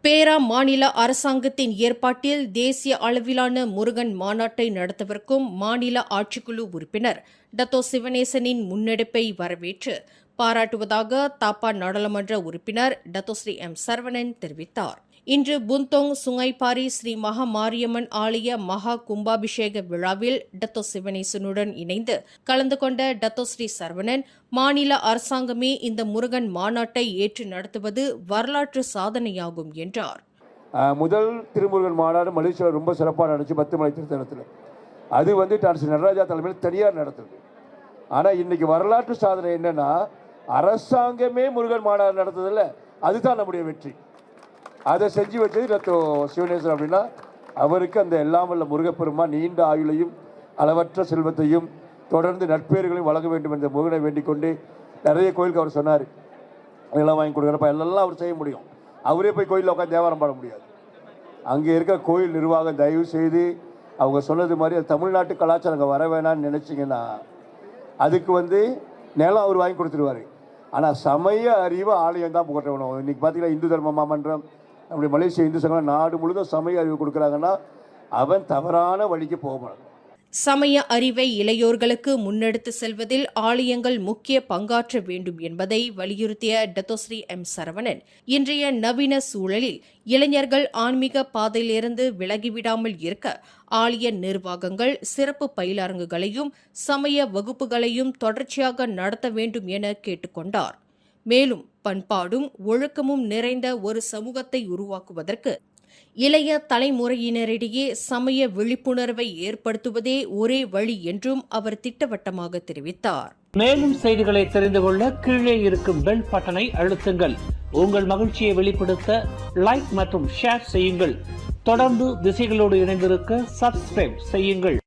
பேரா மாநில அரசாங்கத்தின் ஏற்பாட்டில் தேசிய அளவிலான முருகன் மாநாட்டை நடத்தவிருக்கும் மாநில ஆட்சிக்குழு உறுப்பினர் டத்தோ சிவனேசனின் முன்னெடுப்பை வரவேற்று பாராட்டுவதாக தாப்பா நாடாளுமன்ற உறுப்பினர் டத்தோ ஸ்ரீ எம் சரவணன் தெரிவித்தார். இன்று புந்தோங் சுங்கைப்பாரி ஸ்ரீ மகா மாரியம்மன் ஆலய மகா கும்பாபிஷேக விழாவில் டத்தோ சிவனேசனுடன் இணைந்து கலந்து கொண்ட டத்தோ ஸ்ரீ சரவணன், மாநில அரசாங்கமே இந்த முருகன் மாநாட்டை ஏற்று நடத்துவது வரலாற்று சாதனையாகும் என்றார். முதல் திருமுருகன் மாநாடு மலேசியாவில் ரொம்ப சிறப்பாக நடந்துச்சு. 10 மலை திருத்தலத்தில் அது டான்ஸ் நடராஜா தலைமையில் தனியார் நடத்துது. ஆனால் இன்னைக்கு வரலாற்று சாதனை என்னன்னா, அரசாங்கமே முருகன் மாநாடு நடத்துதில்ல, அதுதான் நம்முடைய வெற்றி. அதை செஞ்சு வச்சது டத்தோ சிவனேசன். அப்படின்னா அவருக்கு அந்த எல்லாம் வல்ல முருகப்பெருமா நீண்ட ஆயுளையும் அளவற்ற செல்வத்தையும் தொடர்ந்து நட்பேறுகளையும் வழங்க வேண்டும் என்ற முருகனை வேண்டிக் கொண்டு நிறைய கோயிலுக்கு அவர் சொன்னார், எல்லாம் வாங்கி கொடுக்குறப்ப எல்லாம் அவர் செய்ய முடியும். அவரே போய் கோயிலில் உட்காந்து தேவாரம் பாட முடியாது. அங்கே இருக்கிற கோயில் நிர்வாகம் தயவு செய்து அவங்க சொன்னது மாதிரி அது தமிழ்நாட்டு கலாச்சாரம் அங்கே வர வேணான்னு நினச்சிங்கன்னா அதுக்கு நிலம் அவர் வாங்கி கொடுத்துருவார். ஆனால் சமய அறிவு ஆலயம் தான் புகட்டணும். இன்றைக்கி பார்த்தீங்கன்னா இந்து தர்ம மாமன்றம், அப்படி மலேசிய இந்து சங்கம் நாடு முழுதும் சமய அறிவு கொடுக்குறாங்கன்னா அவன் தவறான வழிக்கு போகணும். சமய அறிவை இளையோர்களுக்கு முன்னெடுத்து செல்வதில் ஆலயங்கள் முக்கிய பங்காற்ற வேண்டும் என்பதை வலியுறுத்திய டத்தோ ஸ்ரீ எம் சரவணன், இன்றைய நவீன சூழலில் இளைஞர்கள் ஆன்மீக பாதையிலிருந்து விலகிவிடாமல் இருக்க ஆலய நிர்வாகங்கள் சிறப்பு பயிலரங்குகளையும் சமய வகுப்புகளையும் தொடர்ச்சியாக நடத்த வேண்டும் என கேட்டுக்கொண்டார். மேலும் பண்பாடும் ஒழுக்கமும் நிறைந்த ஒரு சமூகத்தை உருவாக்குவதற்கு இளைய தலைமுறையினரிடையே சமய விழிப்புணர்வை ஏற்படுத்துவதே ஒரே வழி என்றும் அவர் திட்டவட்டமாக தெரிவித்தார். மேலும் செய்திகளை தெரிந்து கொள்ள கீழே இருக்கும் பெல் பட்டனை அழுத்துங்கள். உங்கள் மகிழ்ச்சியை வெளிப்படுத்த லைக் மற்றும் ஷேர் செய்யுங்கள். தொடர்ந்து திசைகளோடு இணைந்திருக்க சப்ஸ்கிரைப் செய்யுங்கள்.